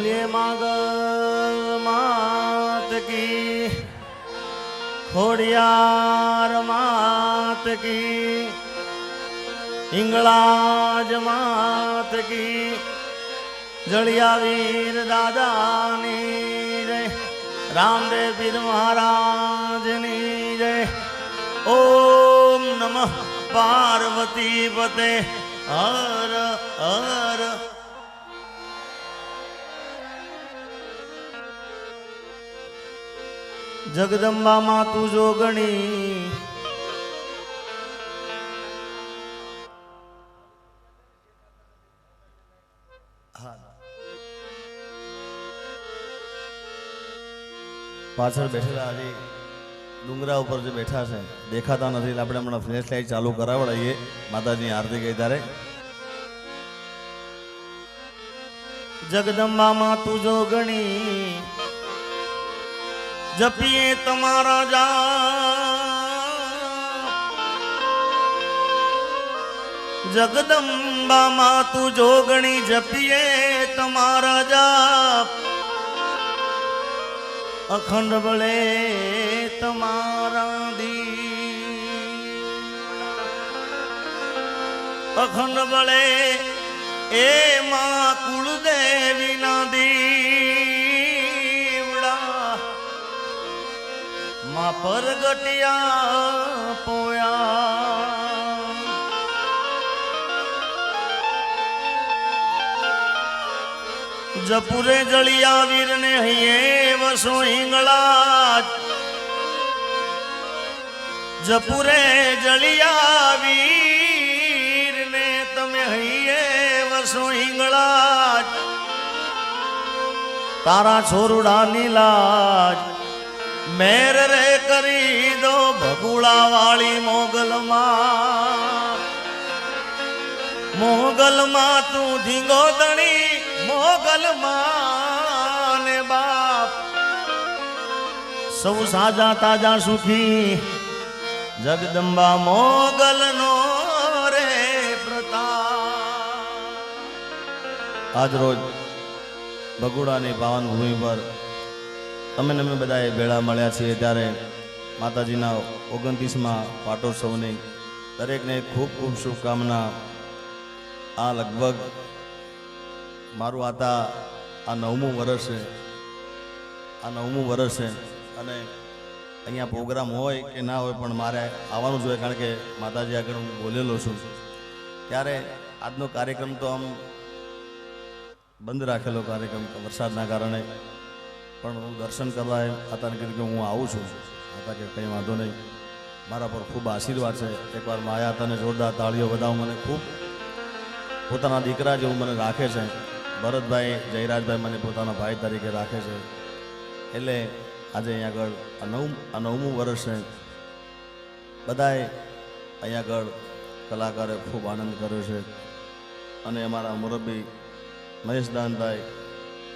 बोलिए मागल मात की, खोड़ियार मात की, इंगलाज मात की, जड़िया वीर दादानी जय, रामदेव पीर महाराजनी जय। ओम नमः पार्वती पते हर हर। जगदंबा मातु जोगणी, પાછળ બેઠેલા આજે ડુંગરા ઉપર જે બેઠા છે દેખાતા નથી, આપણે હમણાં ફ્લેશ લાઈટ ચાલુ કરાવડાવીએ માતાજીની આરતી ગઈ તારે। જગદંબા માતુ જોગણી जपिए तमारा जाप, जगदंबा मातु जोगणी जपिए तमारा जाप, अखंड बले तमारा दी, अखंड बले ए मां कुलदेवी ना दी, मां परगटिया पोया। जपुरे जलिया वीर ने हिये वसो हिंगलाज, जपुरे जलिया वीर ने तमे हिये वसो हिंगलाज, तारा छोरुड़ा नीलाज मेर रे करी दो भगुड़ा वाली मोगल मां, मोगल मां तू धींगो दणी मोगल मां ने बाप, सब साजा ताजा सुखी जगदंबा मोगल नो रे प्रताप। आज रोज भगुड़ा ने पावन भूमि पर અમે બધાએ ભેળા મળ્યા છીએ ત્યારે માતાજીના 29મા પાટોત્સવની દરેકને ખૂબ ખૂબ શુભકામના। આ લગભગ મારું આ 9મું વર્ષ છે, આ 9મું વર્ષ છે અને અહીંયા પ્રોગ્રામ હોય કે ના હોય પણ મારે આવવાનું જોઈએ, કારણ કે માતાજી આગળ હું બોલેલો છું। ત્યારે આજનો કાર્યક્રમ તો આમ બંધ રાખેલો કાર્યક્રમ વરસાદના કારણે, પણ હું દર્શન કરવા હતા કીધું કે હું આવું છું, હતા કે કંઈ વાંધો નહીં, મારા પર ખૂબ આશીર્વાદ છે। એકવાર માયા તને જોરદાર તાળીઓ બધાઓ, મને ખૂબ પોતાના દીકરા જેવું મને રાખે છે। ભરતભાઈ જયરાજભાઈ મને પોતાના ભાઈ તરીકે રાખે છે, એટલે આજે અહીંયા આગળ આ 9મું વર્ષ છે। બધાએ અહીંયા આગળ કલાકારે ખૂબ આનંદ કર્યો છે અને અમારા મુરબ્બી મહેશદાનભાઈ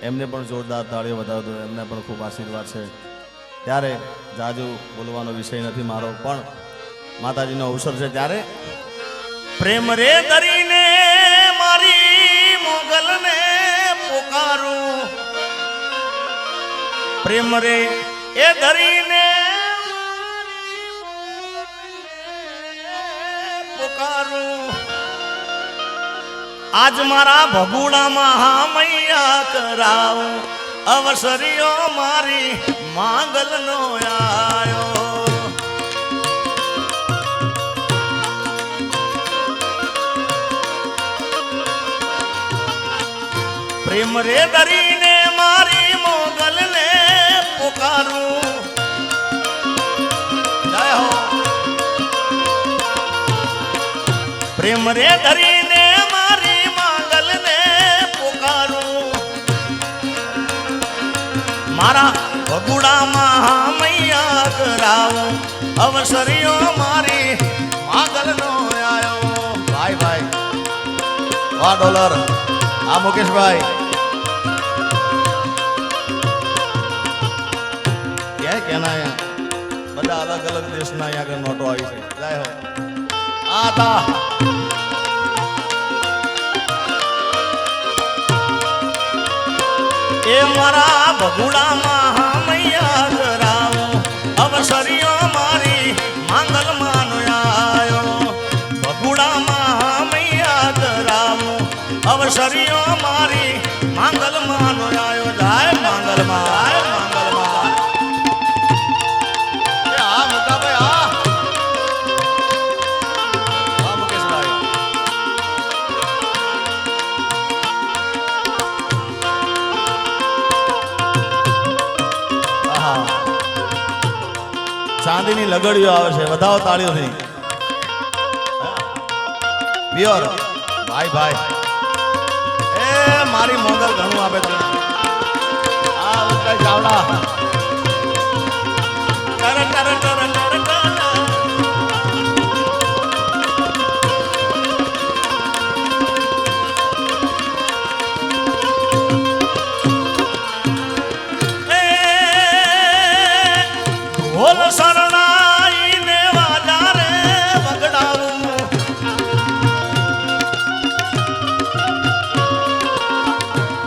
એમને પણ જોરદાર તાળીઓ વધાવતો, એમને પણ ખૂબ આશીર્વાદ છે। ત્યારે જાજુ બોલવાનો વિષય નથી મારો, પણ માતાજીનો અવસર છે ત્યારે પ્રેમ રે દરીને મારી મોગલને પુકારું, પ્રેમ રે એ દરીને પુકારું, आज मारा भगुड़ा महामैया कराव, अवसरियो मारी मांगल नो आयो। प्रेम रे दरीने मारी मोगल ने पुकारूं, जय हो। प्रेम रे दरीने मारा भगुड़ा महामैया कराओ, अवसरियो मारी मागल नो आयो। भाई भाई वाह डॉलर आ मुकेश भाई क्या कहना है, बड़ा अलग अलग देश ना यहाँ के नोटो आई से जय हो आता। એ મારા ભગુડામાં મૈયા કરાવો અવસરીઓ મારી માંગલ માનો આયો ભગુડામાં મૈયા કરાવો અવસરીઓ મારી માંગલ માનો આયો જાય માંગલ માં ચાંદીની લગડીઓ આવે છે વધાવો તાળીઓથી પ્યોર ભાઈ ભાઈ એ મારી મોગલ ઘણું આપે છે આ ઉકાઈ ચાવડા ટર ટર ટર ઢોલ શરણાઈને વાજા રે વગડાવું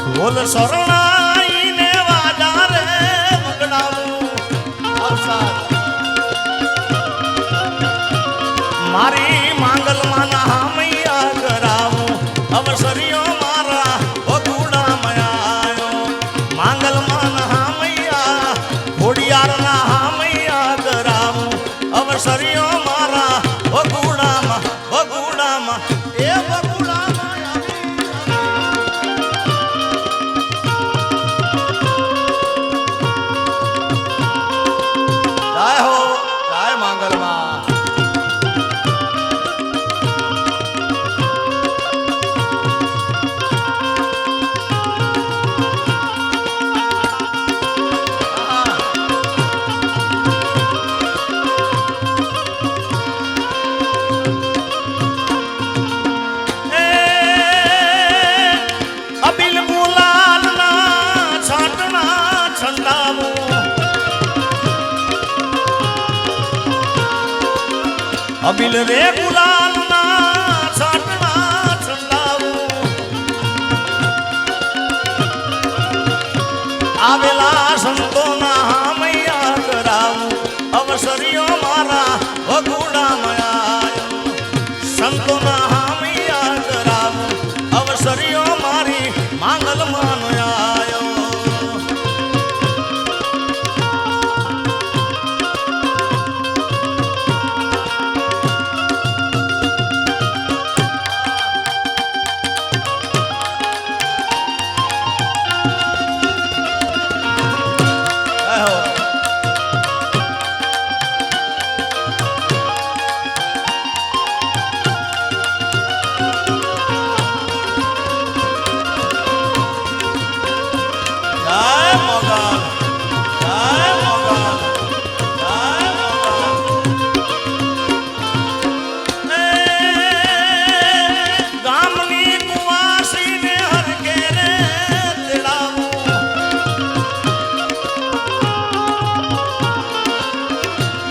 ઢોલ શરણાઈને વાજા રે વગડાવું મારી માંગલ માના મૈયા કરાવું અવસરીઓ મારા ભગુડા મયાયો માંગલ માના મૈયા ઘોડિયારના અવસરીઓ મારા ભગુડામાં એ ભગુડામાં જાય હો જાય માંગલમાં અબિલ રે ગુલાલના છાટણા છંડાવું આવેલા સંતોના મૈયા કરાવું અવસરીઓ મારા ભગુડા મયાયો સંતોના મૈયા કરાવું અવસરીઓ મારી માંગલ માનો આયો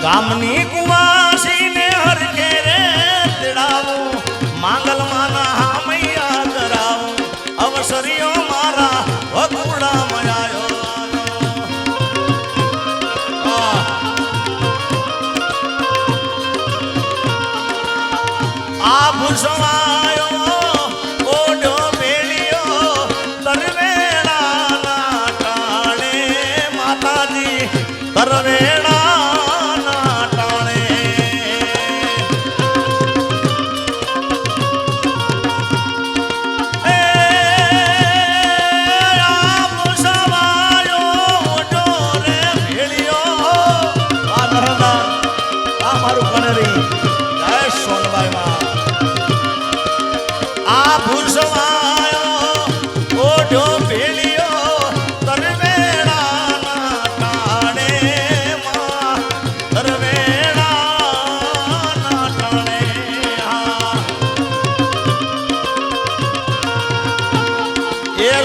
ગામની કુવાસીને હરકે રે તેડાવું માંગલ માના મૈયા કરાવું અવસરીઓ મારા ભગુડા મયાયો આ ભૂસવાયો ઓઢો બેલિયો તરવેડાના ટાણે માતાજી તરવેડા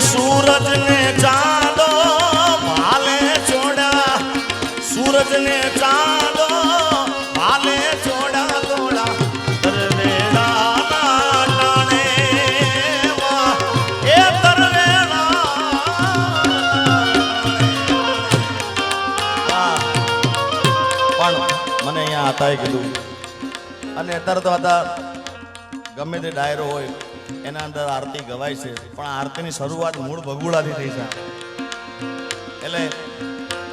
सूरज ने चांदो भाले छोड़ा सूरज ने चांदो भाले छोड़ा तोड़ा तरवेड़ा नाटाने वा ए तरवेड़ा માતાએ કીધું. અને અત્યારે તો ગમે તે ડાયરો હોય એના અંદર આરતી ગવાય છે, પણ આ આરતીની શરૂઆત મૂળ ભગુડાથી થઈ છે. એટલે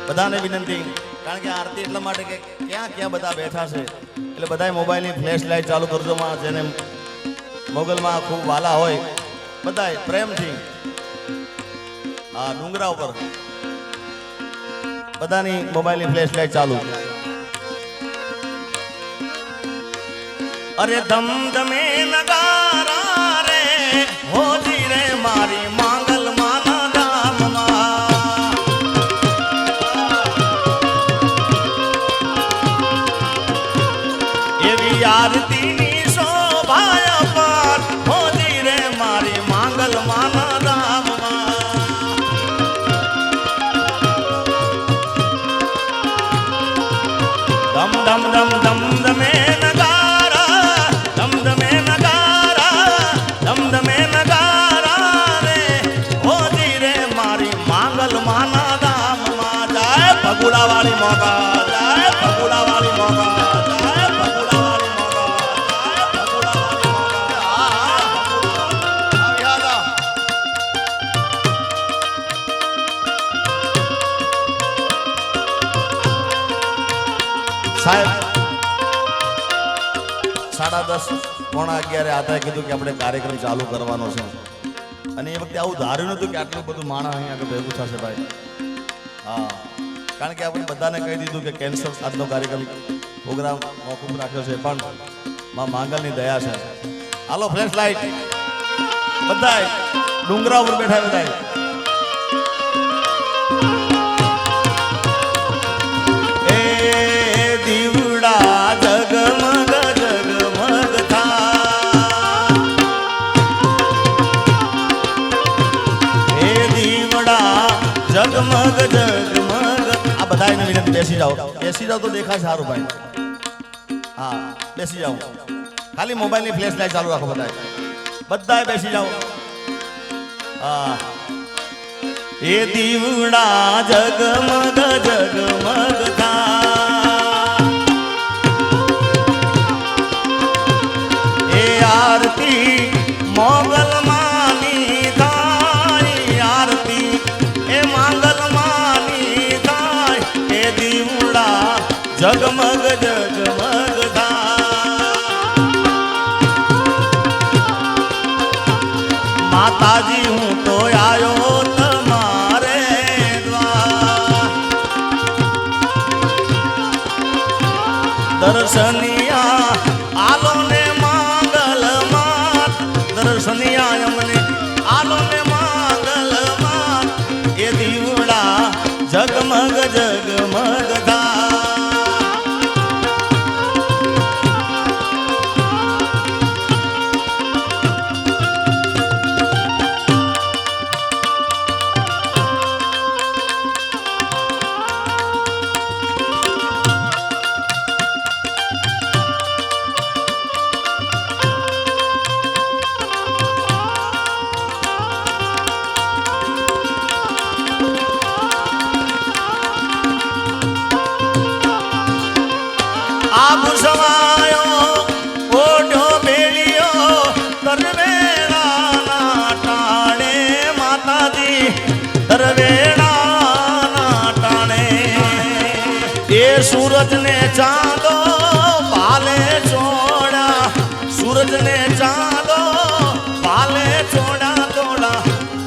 બધાને વિનંતી, કારણ કે આરતી એટલા માટે કે ક્યાં ક્યાં બધા બેઠા છે, એટલે બધાએ મોબાઈલની ફ્લેશ લાઇટ ચાલુ કરજો. જેને મોગલમાં ખૂબ વાલા હોય બધાએ પ્રેમથી આ ડુંગરા ઉપર બધાની મોબાઈલની ફ્લેશ લાઇટ ચાલુ. અરે ધમ ધમે નગારા રે હોજી રે મારી માંગલ માના ધામમાં. એવી આરતીની શોભાય પર હોજી રે મારી માંગલ માના ધામમાં. ધમ ધમ ધમ ધમ ધમે ભગુડા વાળી મોગા જય, ભગુડા વાળી મોગા જય, ભગુડા વાળી મોગા જય, ભગુડા વાળી મોગા. સાહેબ 10:30 પોણા 11 આતા કીધું કે આપણે કાર્યક્રમ ચાલુ કરવાનો છે, અને એ વખતે આવું ધાર્યું નતું કે આટલું બધું માણસ અહીંયા આગળ ભેગું થશે ભાઈ. હા, કારણ કે આપણે બધાને કહી દીધું કે કેન્સર આજનો કાર્યક્રમ પ્રોગ્રામ મોકૂફ રાખ્યો છે, પણ માં માંગલની દયા છે. હાલો ફ્લેશ લાઈટ બધાય ડુંગરા ઉપર બેઠા બધાય. એ દીવડા જગમગ જગમગ થા, એ દીવડા જગમગ જગમગ. બધાને વિનંતી બેસી જાઓ તો દેખાય સારું ભાઈ. હા બેસી જાઓ, ખાલી મોબાઈલની ફ્લેશ લાઈટ ચાલુ રાખો. બધાએ બેસી જાઓ. હા, એ દીવડા જગમગ જગમગ થા, એ આરતી મોગલ માની થાય, આરતી એ માંગલ માની થાય, એ દીવડા જગમગ જગમગ થા. માતાજી હું તો આયો તમારે દ્વાર, દર્શનિયા આલો ને માંગલ માત, દર્શનિયા અમને આલો ને માંગલ માત, એ દીવડા જગમગ જગમગ થા. આબુ સવાયો ઓઢો બેલિયો તરવેડાના ટાણે, માતાજી તરવેડાના ટાણે. એ સૂરજને ચાંદો પાલે ચોડા, સૂરજને ચાંદો પાલે ચોડા ચોડા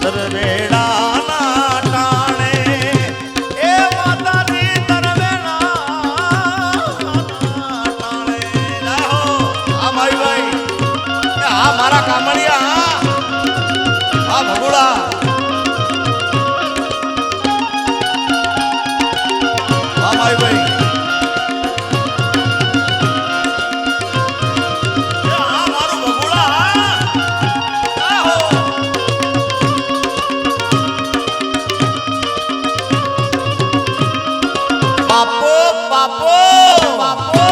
તરવેડાના ટાણે. એ માતાજી મારા કામળિયા, આ ભગુડા, હા ભાઈ ભાઈ, આ મારું ભગુડા. બાપો બાપો બાપો,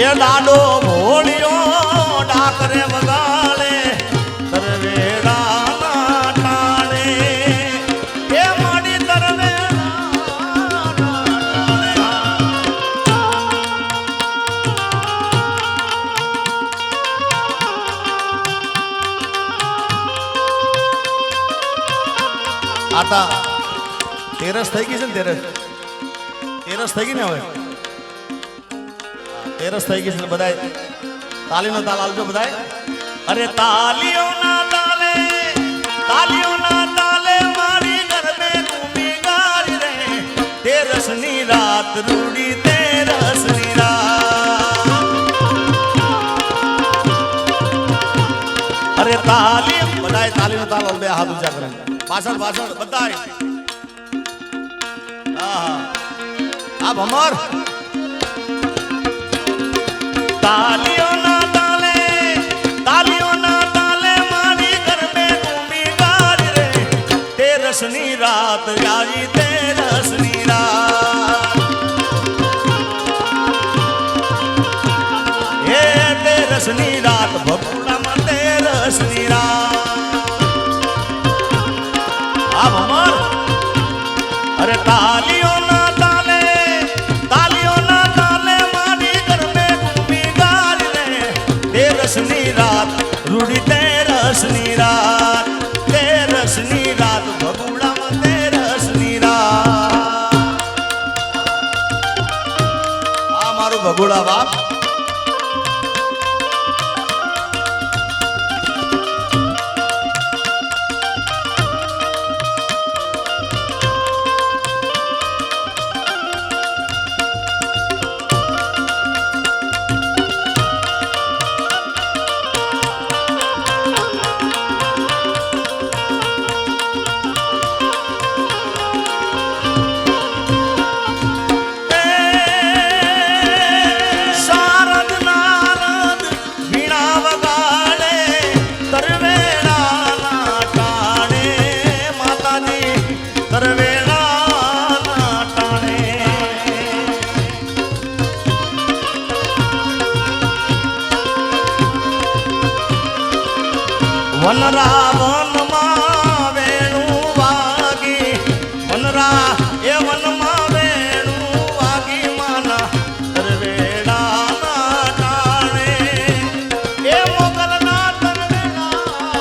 એ દાડો ભોળિયો ડાકરે વગાડે તરવેડાના ટાણે એ માડી તરવેડાના ટાણે આતા તેરસ થઈ ગઈ છે ને તેરસ થઈ ગઈ ને હવે તેરસ થઈ ગઈ છે બધાય તાલીનો તાલ આલજો બધાય અરે તાલીઓના તાલે મારી ગરબે ઘૂમી ગારી રે તેરસની રાત રૂડી તેરસની રાત અરે તાલી બધાય તાલીનો તાલ બે હાથ ઊંચા કરે પાછળ બધાય આ ભમર તાલીઓના તાલે મારી ગરબે ઘૂમી ગારી રે તેરસની રાત આવી તેરસની રાત એ તેરસની રાત ભગુડામાં તેરસની રાત આ ભમર અરે તાલીઓના તાલે મારી ગરબે ઘૂમી ગારી રે તેરસની રાત રૂડી તેરસની રાત ભગુડામાં તેરસની રાત આ મારું ભગુડા બાપ વનરા વનમાં વેણું વાગી વનરા એ વનમાં વેણું વાગી માના તરવેડાના ટાણે એ મોગલના તરવેડાના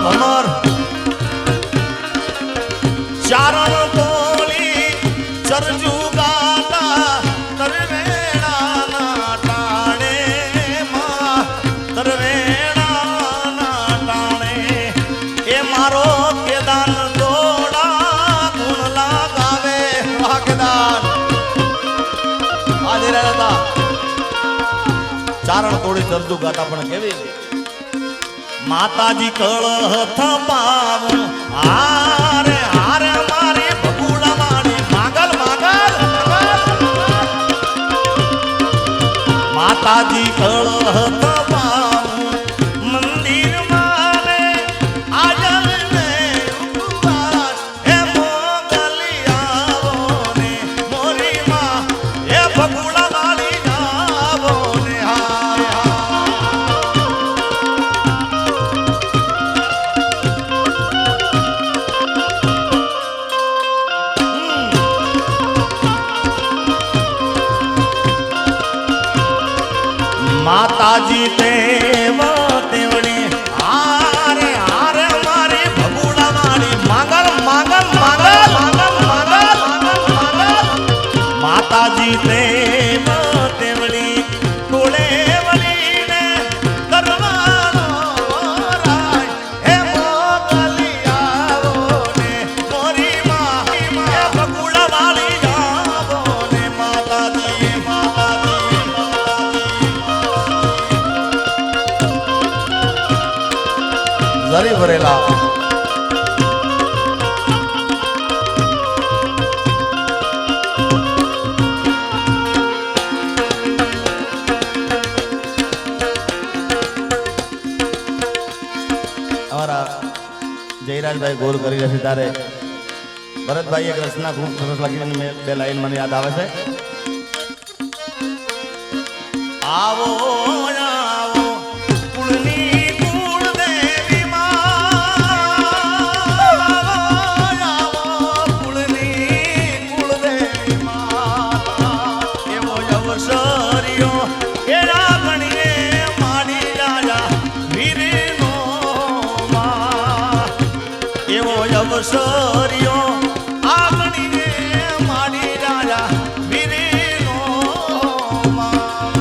ભમર ચારણ તોલી ચરજુ ગાતા તરવેડાના ટાણે માં તરવેડાના ટાણે એ મારો કેદાન દોડા ગુણ લાગાવે કેદાન આજે હતા ચારણ તોડી ચરજુ ગાતા પણ કેવી માતાજી કળહ થપાવું હારે હારે મારી ભગુડા મારી માગલ માતાજી કળહ થપાવું મંદિર માને આજલ ને ઉપવાસ હે મોગલી આવો ને મોરી માં હે ભગુડા મારી આવો ને માતાજી જરી ભરેલા અમારા જયરાજભાઈ ગોર કરી રહ્યા છે ત્યારે ભરતભાઈ એક રચના ખૂબ સરસ લખીને બે લાઈન મને યાદ આવે છે. આવો આવો કુળની કુળદેવી માં, આવો કુળની કુળદેવી માં, એવો અવસર્યો એના ગણીએ માડી રાજા વીરનો માં, એવો અવસર્યો આ ગણીએ માડી રાજા વીરનો માં.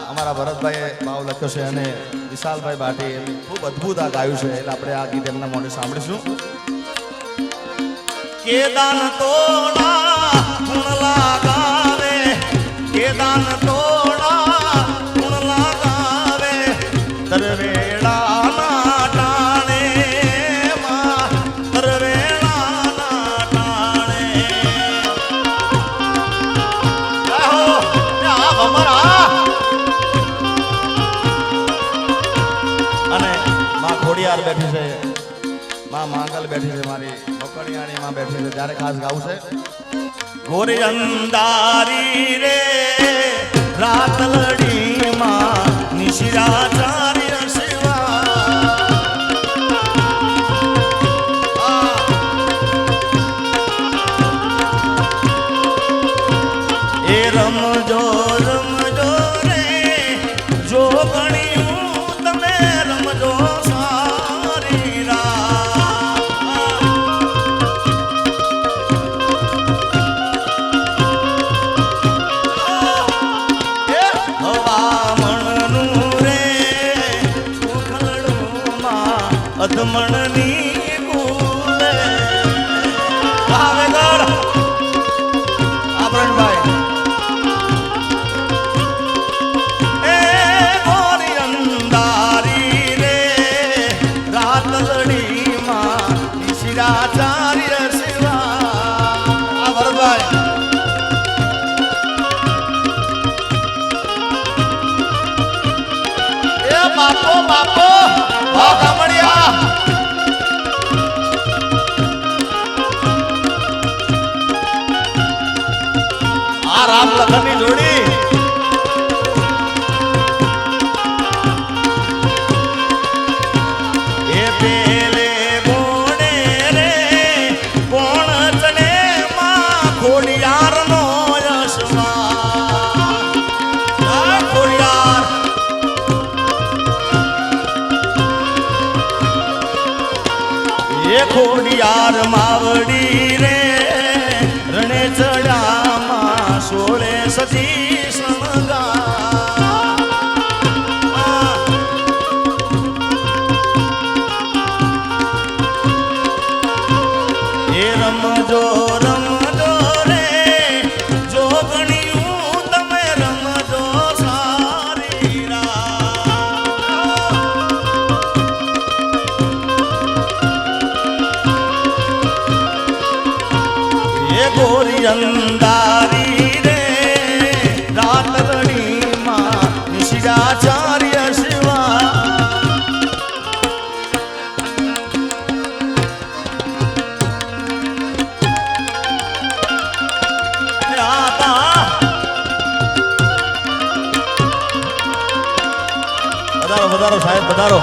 અમારા ભરતભાઈએ ભાવ લખ્યો છે અને વિશાલભાઈ બાટી એમની ખૂબ અદ્ભુત આ ગાયું છે એટલે આપણે આ ગીત એમના મોઢે સાંભળીશું. કેદાન તોડા ગુણ લાગાવે, કેદાન તોડા ગુણ લાગાવે, તરવેળાના ટાણે માં, તરવેળાના ટાણે. આહો આ ભમરા અને માં ખોડિયાર બેઠી છે, માં માંગલ બેઠી છે, મારી મોકળિયાણી માં બેઠી છે ત્યારે ખાસ ગાવું છે. ગોરી અંધારી રે રાતલડી માં નિશિરાચાર્ય શિવા, એ રમજો રમજો રે જોગણિયું તમે રમજો સારી રાત. હવામણનું રે સુખલડું માં અધમણની કુલે ભાવેગર આભરણભાઈ. એ ગોરી અંધારી રે રાતલડી માં નિશિરાચાર્ય શિવા. આ ભરતભાઈ એ બાપો બાપો આ ગામડિયા આ રામ લખનની જોડી એ પેલે બોણે રે કોણ ચડે માં ખોડિયારનો યશમાં. આ ખોડિયાર એ ખોડિયાર માવડી રે રણે ચડામાં સોળે સતી સમગા. એ રમજો રમજો રે જોગણિયું તમે રમજો સારી રાત. એ ગોરી અંધારી રે રાતલડી માં નિશિરાચાર્ય શિવા. વધારો વધારો સાહેબ વધારો.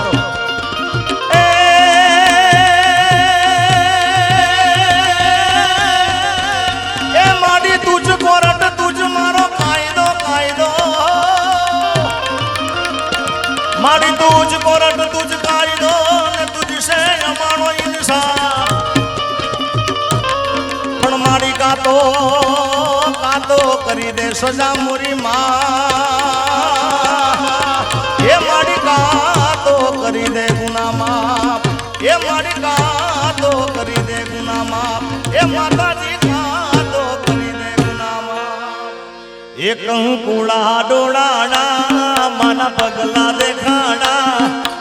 એ માડી તુજ કોરટ તુજ મારો કાયદો કાયદો, માડી તુજ કોરટ તુજ કાયદો ને તુજ સે અમારો ઇન્સાફ. પણ માડી કાતો કાતો કરી દે સજા મોરી માં. એ માડી કાતો કરી દે ગુના માફ, એ માડી કાતો કરી દે ગુના માફ, એ માતાજી કાતો કરી દે ગુના માફ. એ કંકુડા ડોળાડા માના પગલા દેખાડા,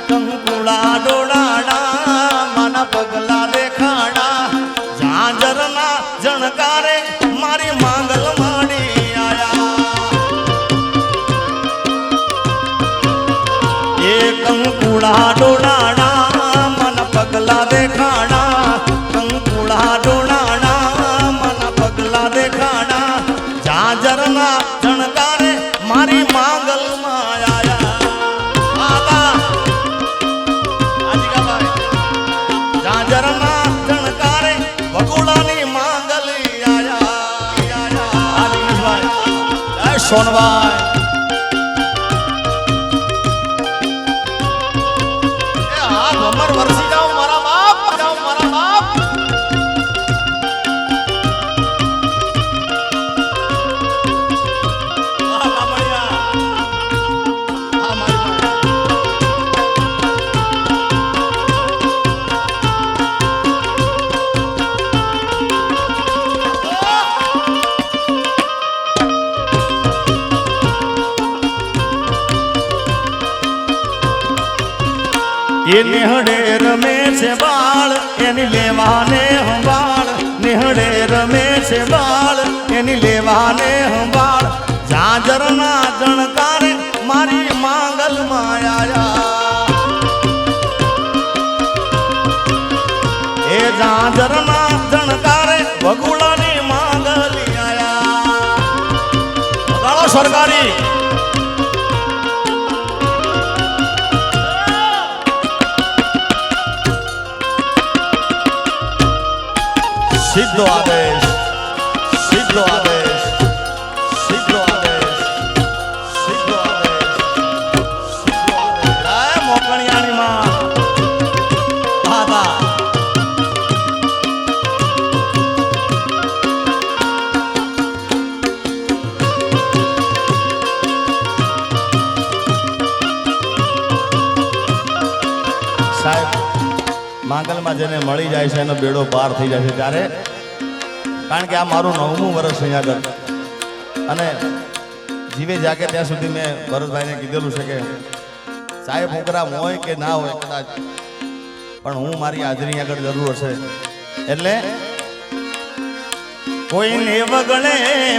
કંકુડા ડોળા કંકુડા ડોળાણા મન પગલા દેખાણા કંકુડા ડોળાણા મન પગલા દેખાણા જાજરના જણકારે મારી માંગલ માં આયા જાજરના જણકારે ભગુડાની માંગલી આયા જય સોનભાઈ વરસી જાઓ મારા બાપ જાઓ મારા બાપ એ નિહળે રમે છે બાળ એની લેવાને સંભાળ નિહળે રમે છે બાળ એની લેવાને સંભાળ જાજરના જણકારે મારી માંગલ માં આયા એ જાજરના જણકારે ભગુડાની માંગલી આયા સરકારી સીધો આદેશ સીધો આદેશ સીધો આદેશ સીધો આદેશ સીધો આદેશ આ મોકણિયાની માં દાદા સાહેબ માંગલમાં જેને મળી જાય છે એનો બેડો પાર થઈ જાય છે ત્યારે કારણ કે આ મારું 9મું વર્ષ અહીંયા આગળ અને જીવે જાગે ત્યાં સુધી મેં ભરતભાઈને કીધેલું છે કે સાહેબ છોકરા હોય કે ના હોય કદાચ પણ હું મારી હાજરી આગળ જરૂર હશે એટલે કોઈને વગડે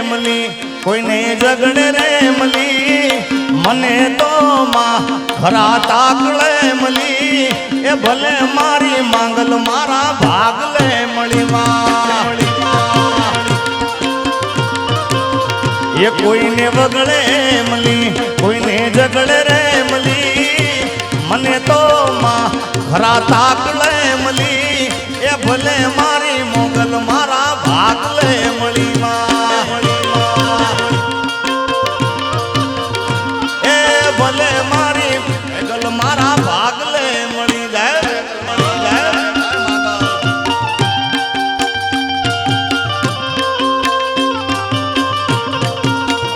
મલી કોઈને ઝગડે રે મલી મને તો માં ખરા તાકળે મલી એ ભલે મારી માંગલ મારા ભાગલે મળી એ કોઈને વગડે મલી કોઈને ઝગડે રે મલી મને તો માં ખરા તાકળે મલી એ ભલે મારી મોગલ મારા ભાગલે મળી એ ભલે મારી મોગલ મારા ભાગલે મળી જાય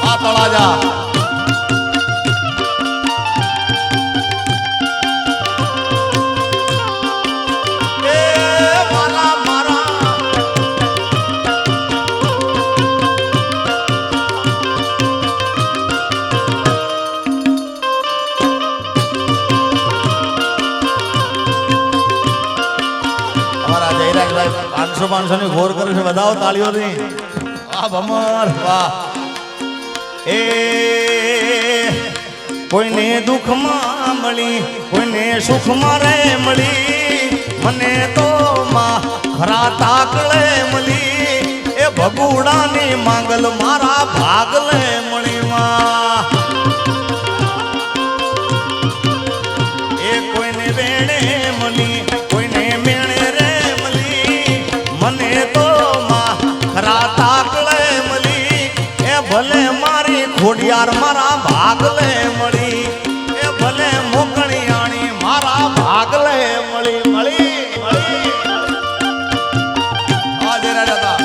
આ તળાજા પાંચસો ની ઘોર કરે છે બધાઓ તાળીઓની વાહ ભમર વાહ એ કોઈને દુઃખમાં મળી કોઈને સુખમાં રે મળી મને તો માં ખરા તાકળે મળી એ ભગુડાની માંગલ મારા ભાગલે મળી માં એ કોઈને વેણે મળી કોઈને મેણે રે મને તો માં ખરા તાકળે મળી એ ભલે મારી ખોડિયાર મારા ભાગલે મળી એ ભલે મોકણિયાણી મારા ભાગલે મળી મળી મળી આજે રાજા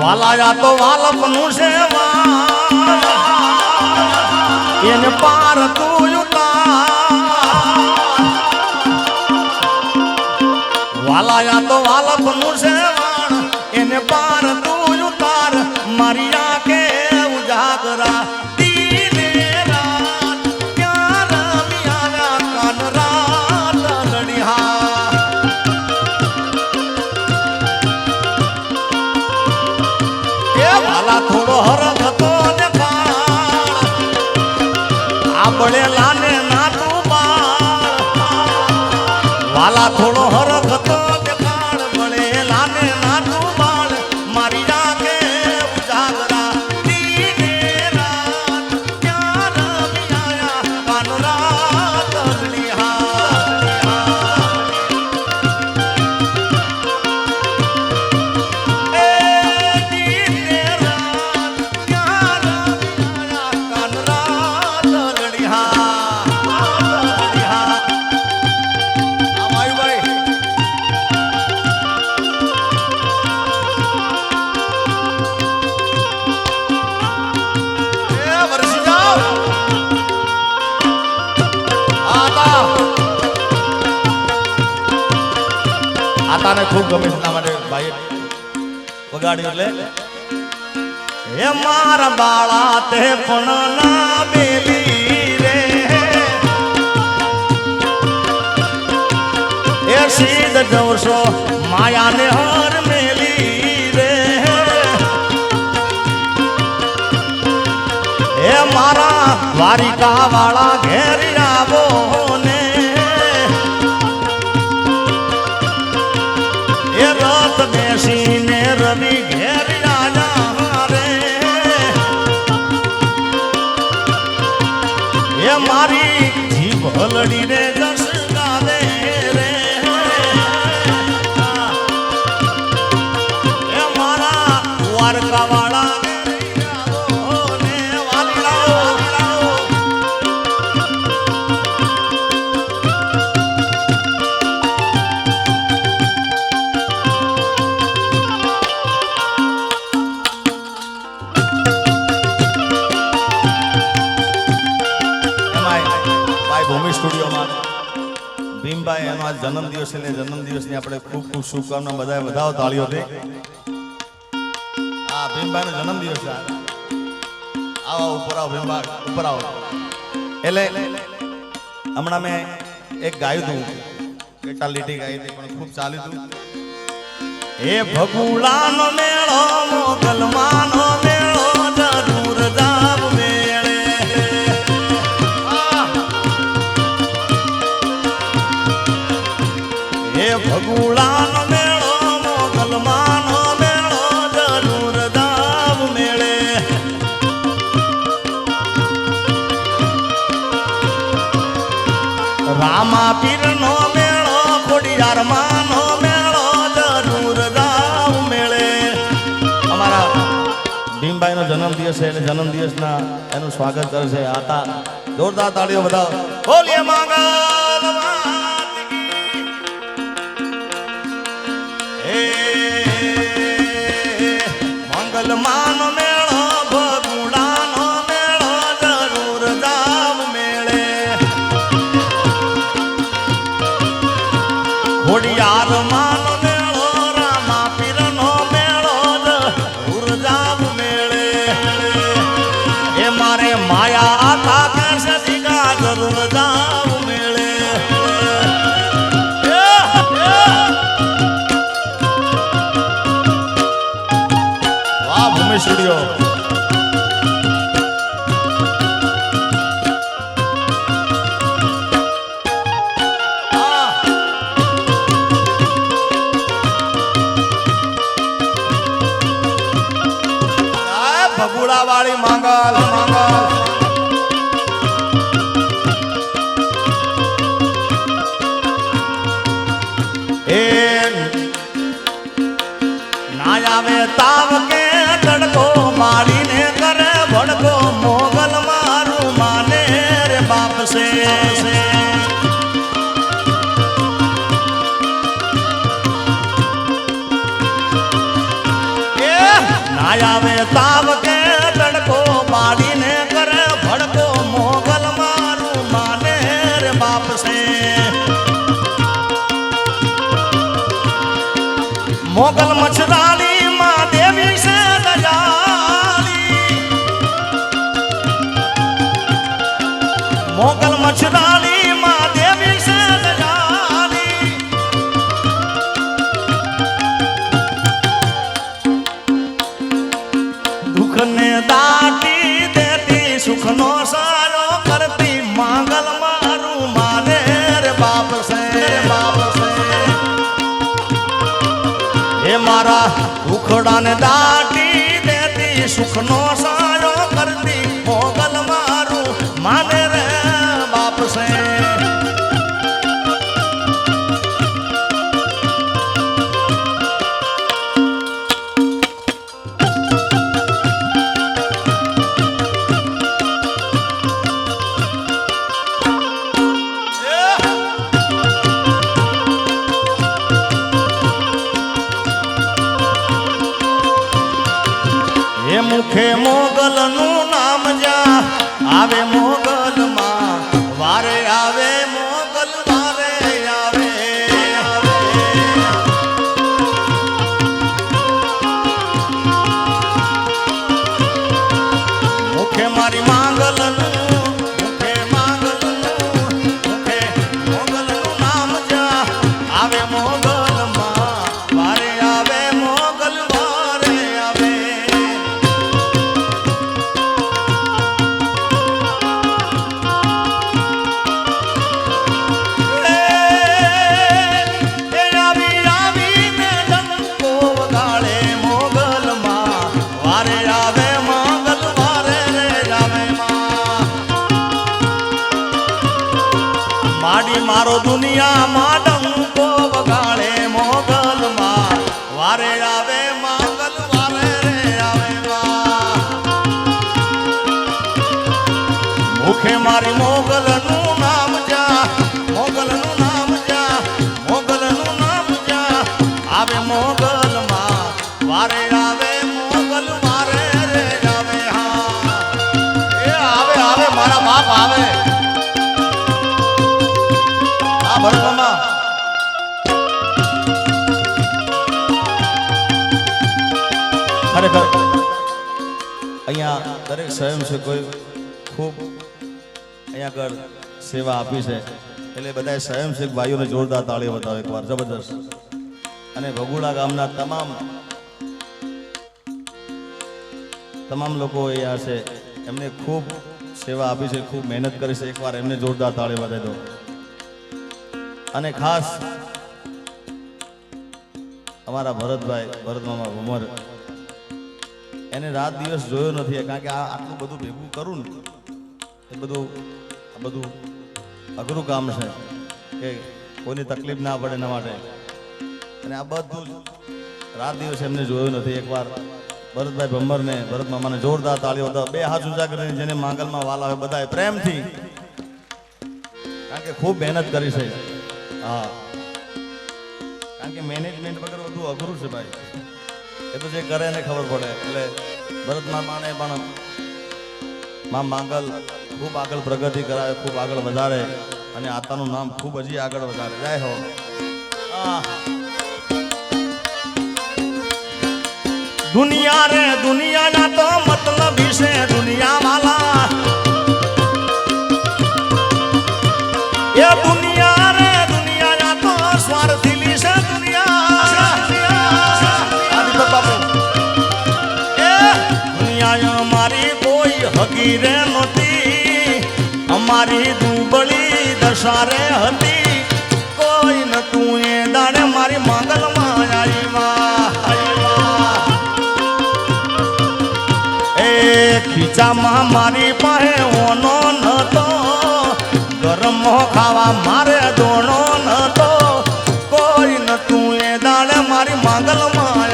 વાલાયા તો વાલપનું છે એને પાર તું ઉતાર વાલાયા તો વાલપનું છે વાણ એને પાર તું ઉતાર મારી આંખે ઉજાગરા દીને રાત ક્યાં રમી આવ્યા કાન રાત લડિયા એ વાલા થોડો હરખ હતો ને પાળ આબળે લાને ના તું બાળ વાલા થોડો હરખ હતો ને પાળ બળે લાને ના તું બાળ મારી આંખે ઉજાગરા દીને રાત ક્યાં રમી આયા કાન રાત લડિયા એ દીને રાત ક્યાં રમી આયા કાન રાત લડિયા આવાય ભાઈ એ વરસી જાઓ આતાને ખૂબ ગમે છે એટલા માટે ભાઈ વગાડ્યું એટલે હે મારા બાળા તે પણ ના બેલી રે એ સીધ જવશો માયાને હર મેલી રે એ મારા દ્વારિકા વાળા ઘેર આવો ને એ રથ બેસીને રવિ ઘેર આજા રે એ મારી જીભ હલડીને જશ ગાવે રે એ મારા દ્વારકા વાળા ભૂમિ સ્ટુડિયોમાં ભીમભાઈ એનો આજ જન્મદિવસ એટલે જન્મદિવસની આપણે ખૂબ ખૂબ શુભકામના બધાએ વધાવો તાળીઓથી આ ભીમભાઈનો જન્મદિવસ છે આવો ઉપર આવો ભીમભાઈ ઉપર આવો એટલે હમણાં મેં એક ગાયું હતું કેટલા લીટી ગાઈ હતી પણ ખૂબ ચાલ્યું હતું એ ભગુડાનો મેળો મોગલમાનો મેળો જરૂર જાવ મેળે એ ભગુડાનો મેળો મોગલમાનો મેળો જરૂર જાવ મેળે રામા પીરનો મેળો ખોડિયારમાંનો મેળો જરૂર જાવ મેળે અમારા ભીમભાઈનો જન્મદિવસ છે એટલે જન્મદિવસના એનું સ્વાગત કરે છે આતા જોરદાર તાળીઓ બધાઓ બોલીએ મંગલ મંગલમાનો મેળો ભગુડાનો મેળો જરૂર જાવ મેળે ખોડિયારમાંનો મેળો રામા પીરનો મેળો જરૂર જાવ મેળે એ મારે માયા આતા કરશે દીકા જરૂર જાવ મેળે ભૂમિ સ્ટુડિયો ભગુડા વાળી માંગલ માંગલ એ ના આવે તાવ કે તડકો માડીને કરે ભડકો મોગલ મારું માને રે બાપ સે ના આવે તાવ કે તડકો માડીને કરે ભડકો મોગલ મારું માને રે બાપ સે મોગલ મછરાણી માં દેવી છે દયાળી મોગલ મછરાણી માં દેવી છે દયાળી દુઃખને દાટી દેતી સુખનો સારો કરતી માંગલ મારું માને રે બાપ છે બાપ છે હે મારા ઉખડાને દાટી દેતી સુખનો સારો કરતી મોગલ મારું માને રે બાપ છે મુખે મોગલ નું નામ જા આવે મોગલ માં વારે આવે મોગલ વારે આવે મુખે મારી માંગલ નું મુખે માંગલ નું મુખે મોગલ નું નામ જા આવે મોગલ માં વારે આવે મોગલ વારે આવે મારો દુનિયા માં ડંકો વગાડે મોગલ માં વારે આવે માંગલ વારે રે આવે મુખે મારી મોગલ નું નામ જા મોગલ નું નામ જા મોગલ નું નામ જા આવે મોગલ માં વારે આવે મોગલ વારે રે આવે હા એ આવે આવે મારા બાપ આવે ભરવામાં ખરેખર અહીંયા દરેક સ્વયંસેવકોએ ખૂબ અહીંયા આગળ સેવા આપી છે એટલે બધા સ્વયંસેવક ભાઈઓને જોરદાર તાળીઓ બતાવે એકવાર જબરદસ્ત અને ભગુડા ગામના તમામ લોકો અહીંયા છે એમને ખૂબ સેવા આપી છે ખૂબ મહેનત કરી છે એકવાર એમને જોરદાર તાળીઓ બતાવી દો અને ખાસ અમારા ભરત મામા ભમર એને રાત દિવસ જોયો નથી કારણ કે આટલું બધું ભેગું કરું ને એ બધું અઘરું કામ છે કે કોઈની તકલીફ ના પડે એના માટે અને આ બધું રાત દિવસ એમને જોયું નથી એકવાર ભરતભાઈ ભમરને ભરત મામાને જોરદાર તાળીઓ હતા બે હાથ ઊંચા કરીને જેને માંગલમાં વાલ આવે બધાએ પ્રેમથી કારણ કે ખૂબ મહેનત કરી છે હા કારણ કે મેનેજમેન્ટ વગર બધું અઘરું છે ભાઈ એ તો જે કરે એને ખબર પડે એટલે ભરત મામાને પણ માં માંગલ ખૂબ આગળ પ્રગતિ કરાવે ખૂબ આગળ વધારે અને આતાનું નામ ખૂબ હજી આગળ વધારે જય હો દુનિયા રે દુનિયાના તો મતલબ છે દુનિયા વાલા એ દુનિયા રે દુનિયાના તો સ્વાર્થીલી છે દુનિયા દુનિયા અમારી કોઈ હકી રે નહોતી અમારી દુબળી દશા રે હતી કોઈ નતું એ દાડે મારી માંગલમાં ખીચામાં મારી પાસે ઓનો નતો ગરમ ખાવા મારે દોણો નતો કોઈ નતું એ દાડે મારી માંગલમાં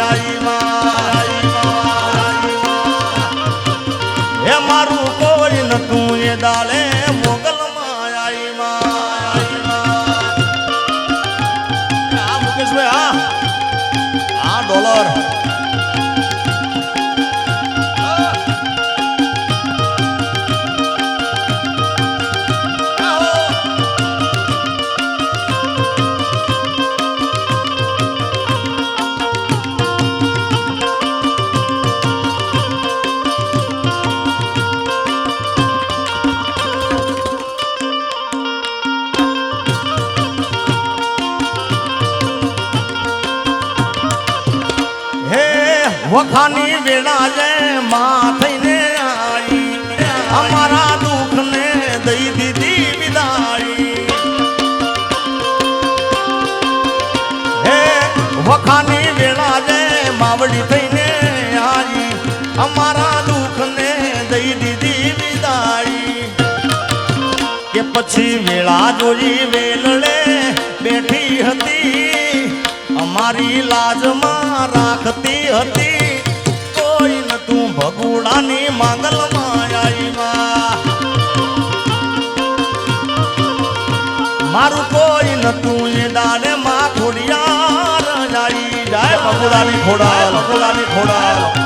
એ મારું કોઈ નતું એ દાડે મોગલમાં આ મુકેશભાઈ આ ડોલર વખાની વેળા જે માં થઈને આવી અમારા દુઃખને દઈ દીધી વિદાઈ હે વખાની વેળા જે માવડી થઈને આવી અમારા દુઃખને દઈ દીધી વિદાઈ કે પછી વેળા જોઈ વેલડે બેઠી હતી અમારી લાજમાં રાખતી હતી કોઈ નતું ભગુડાની માંગલમાં આવ્યા મારું કોઈ નતું એ દાડે માં ખોડિયાર આવી જાય ભગુડાની ખોડાલ ભગુડાની ખોડાલ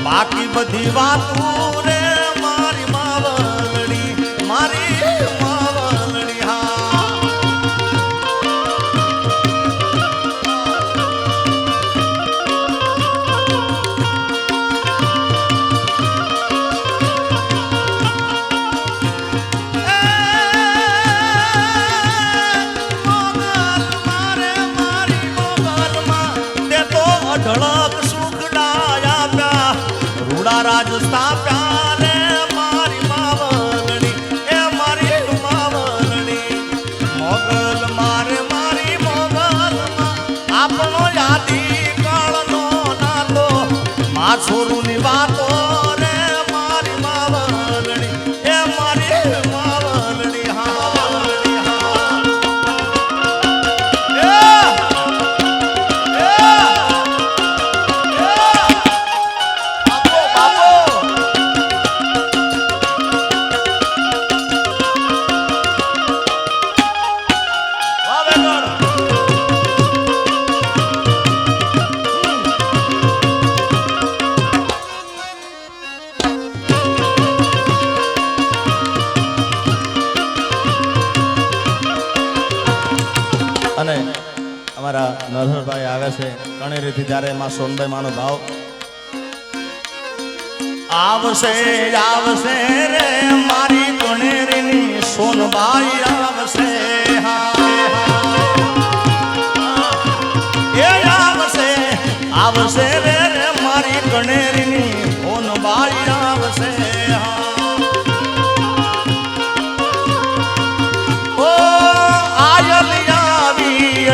બાકી બધી વાતું રે મારી માવલડી હા અઢળક સુખડાયા પ્યા રૂડા રાજ સ્થાપ્યા રે મારી માવલડી એ મારી માવલડી મોગલ મારે મારી મોગલમાં આપણો યાદી કાળનો નાતો મા છોરુની વાતો રે મારી માવલડી એ મારી માવલડી હા અને અમારા નરહરભાઈ આવે છે કણેરીથી જ્યારે એમાં સોનભાઈ માનો ભાવ આવશે આવશે રે મારી કણેરીની સોનભાઈ આવશે એ આવશે આવશે રે મારી કણેરીની સોનભાઈ આવશે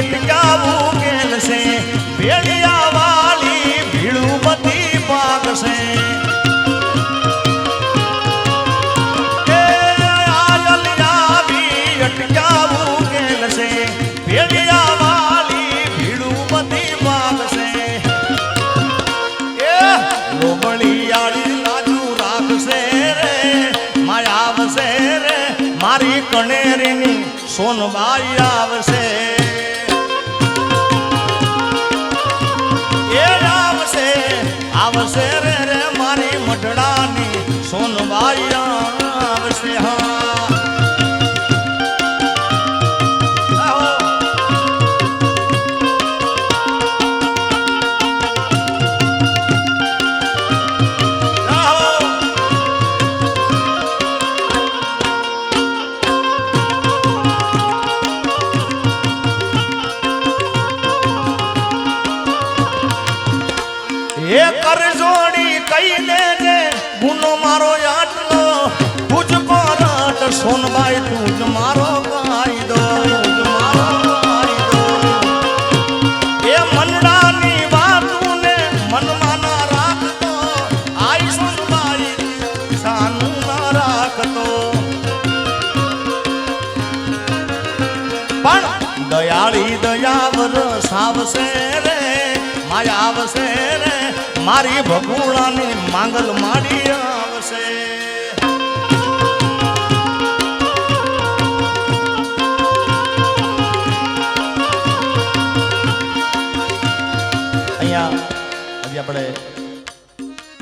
અટકાવું કેલ છે ભેડિયા વાળી ભીડું બધી પાકશે અટકાવું કેલ છે ભેડિયા વાળી ભીડું બધી પાકશે એ લોબળિયાળી લાજુ રાખશે રે માયા આવશે રે મારી કણેરીની સોનબાઈ આવશે આવશે રે રે મારી મઢડાની સોનબાઈ આવશે એ કરજોડી કહી દેજે ગુનો મારો આટલો તુજ કોરટ સોનબાઈ તુજ મારો કાયદો એ મનડાની વાતુને મનમાં ના રાખતો આઈ સોનબાઈ સાનું ના રાખતો પણ દયાળી દયાવર સાવશે રે માયા આવશે રે મારી ભગુડાની માંગલ માડી આવશે અહીંયા હજી આપણે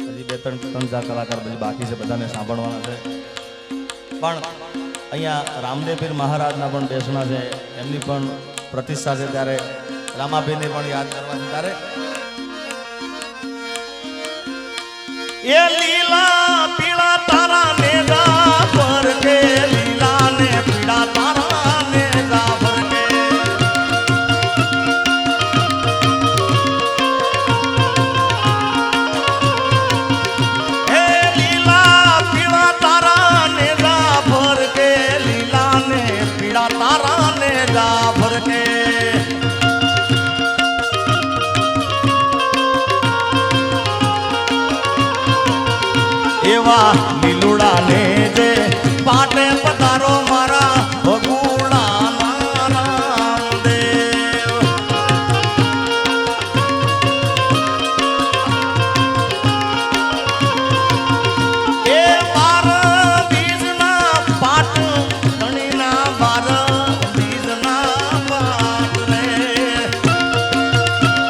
હજી બે ત્રણ ચાર કલાકાર બધી બાકી છે બધાને સાંભળવાના છે પણ અહીંયા રામદેવ પીર મહારાજના પણ બેસણા છે, એમની પણ પ્રતિષ્ઠા છે, ત્યારે રામાબેનને પણ યાદ કરવા છે. ત્યારે એ લીલા પીળા તારા ને પર કે લીલા ને પીળા તારા ને પર કે હે લીલા પીળા તારા ને પર કે લીલા ને પીળા તારા ને પર કે એવા લીલુડા ને જે પાટે પધારો મારા ભગુડા રામદેવ. એ બાર બીજના પાટ ધણીના બાર બીજના પાટ રે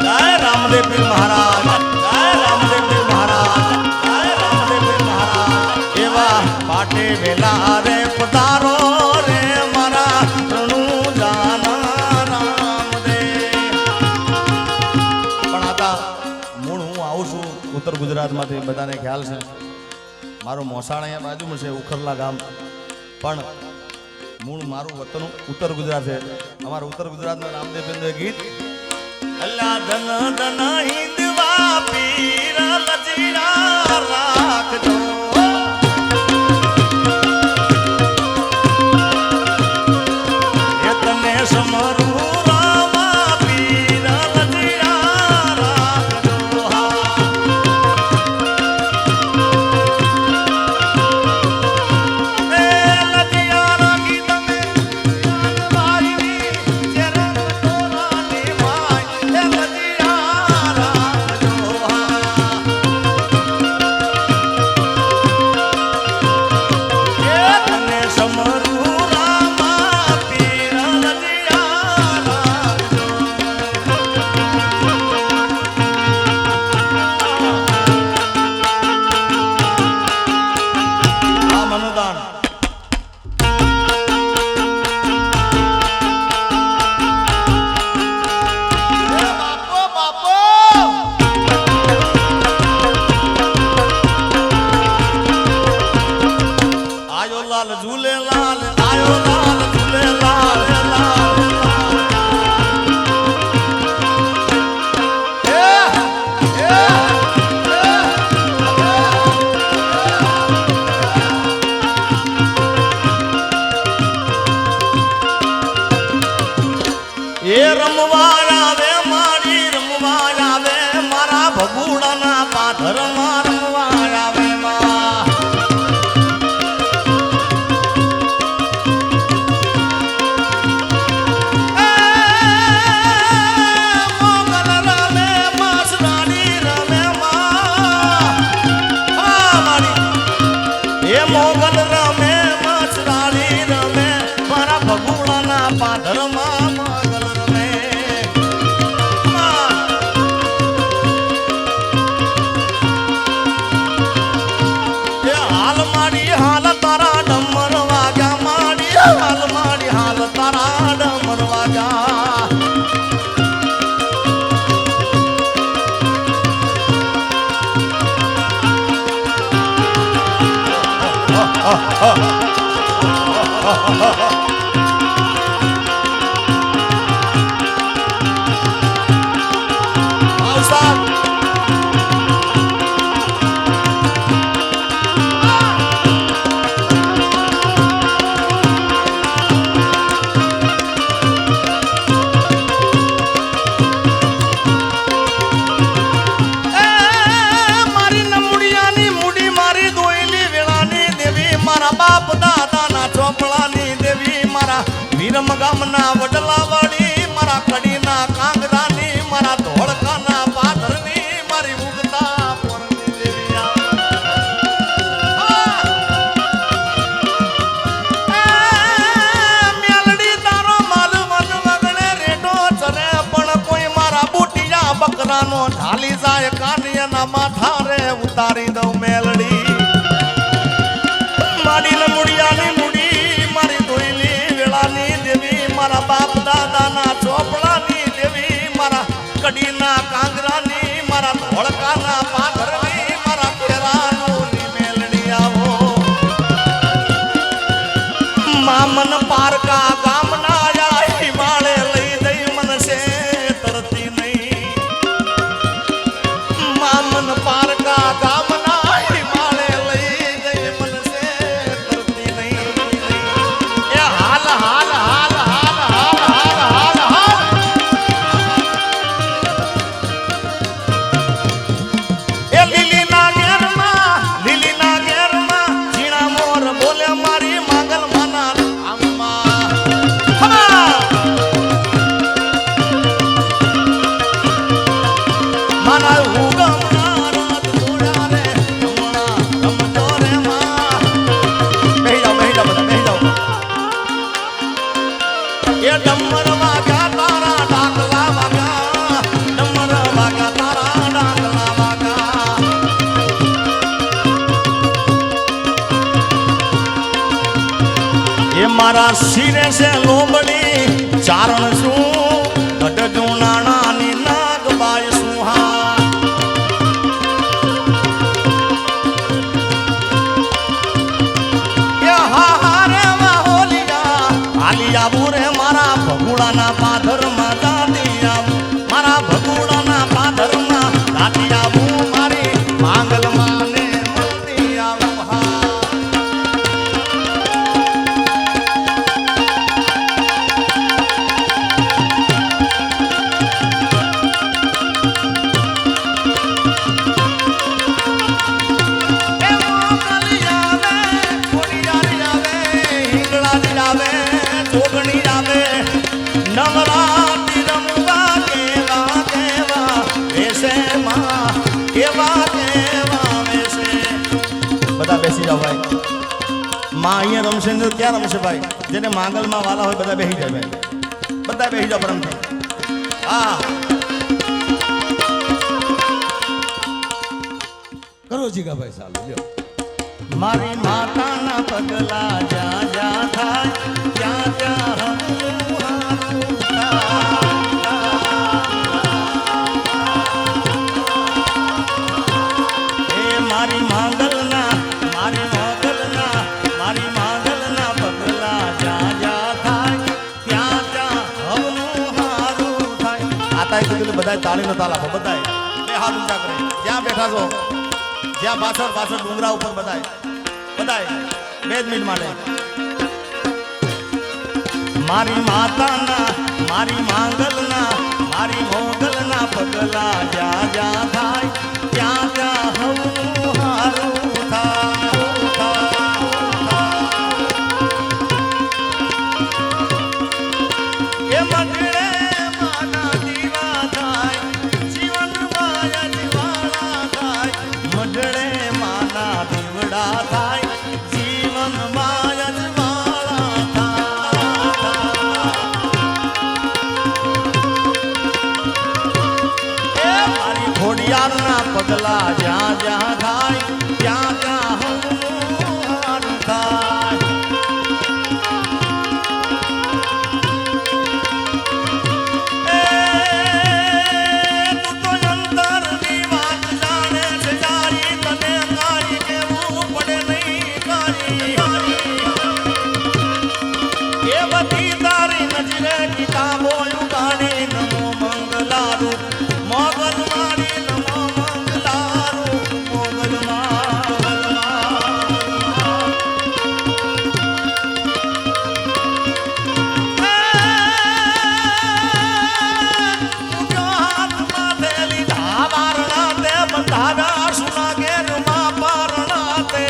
જય રામદેવ પીર મહારાજ, જય રામદેવ પીર મહારાજ, જય રામદેવ પીર મહારાજ. એવા પાટે વેલા રે પધારો રે મારા રણુજાના રામદેવ. પણ આતા મૂળ હું આવું છું ઉત્તર ગુજરાતમાંથી, બધાને ખ્યાલ છે. મારું મોસાળ અહીંયા બાજુમાં છે, ઉખરલા ગામ, પણ મૂળ મારું વતન ઉત્તર ગુજરાત છે. અમારા ઉત્તર ગુજરાતના રામદેવનું ગીત અલ્લા ધન ધન હિંદવા પીર લજીરા રાખજો. એ તને સમરું રામા પીર લજીરા રાખજો. એ લજીરા રાખી તમે મારી ચરણ તોરાની માય એ લજીરા રાખજો. એ તને સમરું રામા પીર લજીરા રાખજો. આ મનુદાન બાપો બાપો આયો લાલ ઝૂલે લાલ, આયો લાલ ઝૂલે લાલ, લાલ એ રમવા આવે મારી રમવા આવે મારા ભગુડાના પાથરમાં રમવા આવે માં. મોગલ રમે માસડાની રમે માં. હા મારી એ મોગલ રમે માસડાની રમે મારા ભગુડાના પાથરમાં મોગલ રમે માં. એ હાલ માડી હાલ તારા ડમર વાગ્યા માડી હાલ માડી હાલ તારા ડમર વાગ્યા. આવસાન મારી નમુડિયાની મુડી મારી દોયલી વેળાની દેવી મારા બાપ દાદાના ચોપડાની દેવી મારા વીરમ ગામના વડલા વાળી મારા કડીના કાંગરાની મારા ધોળકાના પાથરની મારી ઉગતા પોરની દેવી મેલડી તારો માલ મન વગણે રેટો ચરે પણ કોઈ મારા બુટિયા બકરાનો ઢાલી જાય કાનિયાના માથા રે ઉતારી દઉં મેલડી મારી મુડિયાની મુડી મારી પાઘરની મારા ફેરાનું મેલડી આવો મામન પારકા ગામના આઈ માળે લઈ જઈ મનસે તરતી નહીં મામન પારકા ગામના આઈ માળે લઈ જઈ મનસે તરતી નહીં એ હાલ હાલ હાલ હાલ હાલ હાલ હાલ હાલ એ લીલીના ઘેરમાં ઝીણા મોર બોલે મારી માંગલ માના મારા શિરે છે લોબડી ચારણ શું અડજો નાણાની નાગબાઈ સુહા એ હા રે વાહોલિયા આલિયા બુરે મારા ભગુડાના પાધરમાં દાદી આવું મારા ભગુડાના પાધરમાં દાદી આવું મારી માંગલમાં ને મળતી આવું હા નવરાત્રિ રમવા કેવા કેવા વેશે માં કેવા કેવા વેશે બધા બેસી જાઓ ભાઈ માં અહીંયા રમશે ને ક્યાં રમશે ભાઈ જેને માંગલમાં વાલા હોય બધા બેસી જાય ભાઈ બધા બેસી જાઓ પરમથી હા કરો જીગાભાઈ ચાલુ લ્યો મારી માતાના પગલા જ્યાં જ્યાં થાય ત્યાં ત્યાં મારી માંગલના પગલા જ્યાં જ્યાં થાય ત્યાં ત્યાં હવનું હારું થાય આતા કીધું બધાય તાળીનો તાલ આપો બધાય બે હાથ ઊંચા કરે જ્યાં બેઠા છો જ્યાં પાછળ પાછળ ડુંગરા ઉપર બધાય 2 મિનિટ માટે મારી માતાના મારી માંગલના મારી મોગલના પગલા જ્યાં જ્યાં થાય ત્યાં ત્યાં હવનું હારું થાય એ મંડળે માના દીવા થાય જીવન માયા દિવાળા થાય મંડળે માના દીવડા થાય જીવન માયા દિવાળા થાય એ મારી ઘોડિયારના પગલા જ્યાં જ્યાં થાય ત્યાં ત્યાં હવનું હારું થાય કિતાબો ઉગાડી નમો મંગલારું મોગલ મારી નમો મંગલારું મોગલ હાથમાં થેલી ધાવારણા તે બંધાવ્યા સુના ઘેરમાં પારણા તે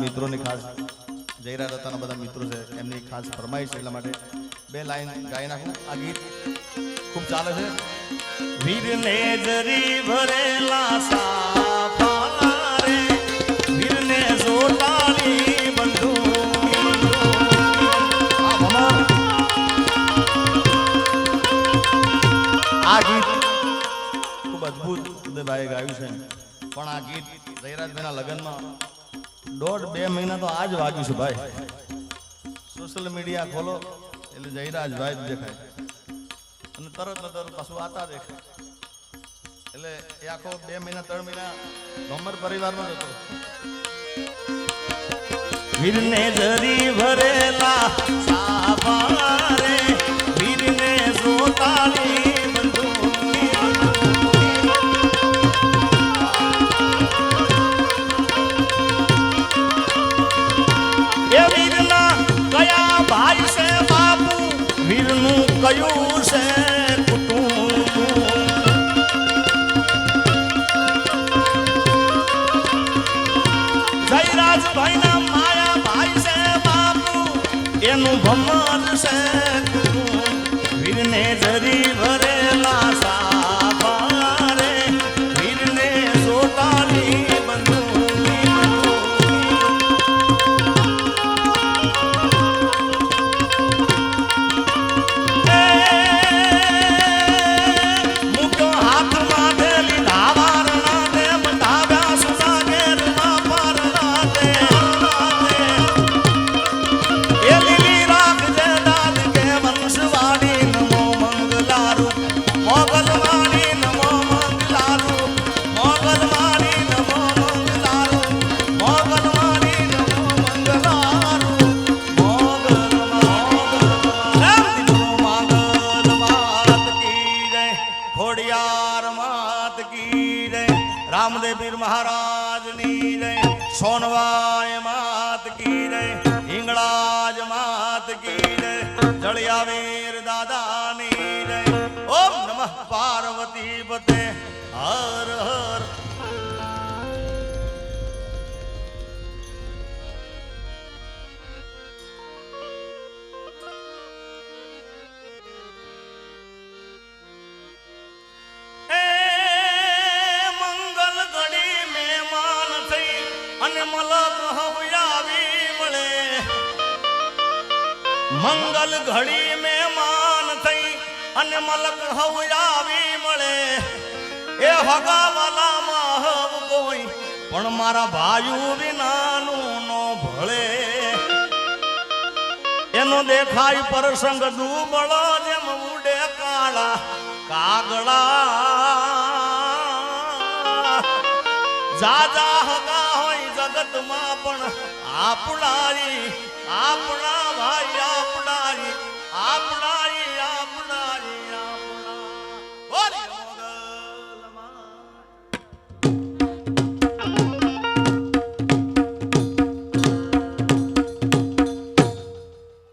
મિત્રોની ખાસ જયરા રતાના બધા મિત્રો છે એમની ખાસ ફરમાઈશ એટલા માટે 2 લાઈન ગાઈ નાખું આ ગીત ખૂબ ચાલે છે વીરને જરી ભરેલા સાફા રે વીરને જોટાણી બંધુ ખૂબ અદ્ભુત ઉદયભાઈએ ગાયું છે. પણ આ ગીત જયરાજભાઈના લગ્નમાં 1.5-2 મહિના તો આ જ વાગ્યું છે ભાઈ. સોશિયલ મીડિયા ખોલો એટલે જયરાજભાઈ જ દેખાય અને તરત ને તરત પાછું આતા દેખાય. એટલે એ આખો 2 મહિના 3 મહિના ગમર પરિવારનો જ હતો. વીરને જરી ભરેલા સાવારે વીરને સોતાલી એ વીરના કયા ભાઈ છે બાપુ વીરનું કયું છે કુટુંબ જયરાજભાઈના માયા ભાઈ છે બાપુ એનું ભમર છે વીરને જરી ભરેલા સાભારે વીરને સોટાલી રામદેવ પીર મહારાજની જય. સોનવાય માત કી જય. હિંગળાજ માત કી જય. જળિયાવીર દાદાની જય. ઓમ નમઃ પાર્વતી પતે હર હર. મંગલ ઘડી મહેમાન થઈ અને મલક હવયાવી મળે. એ હગાવાલામાં હવ કોઈ પણ મારા ભાઈઓ વિનાનું નો ભળે. એનો દેખાય પ્રસંગ દુબળો જેમ ઉડે કાળા કાગડા. જાજા હગા હોય જગતમાં પણ આપણાઈ આપણા ભાઈ આપણાઈ આપણાઈ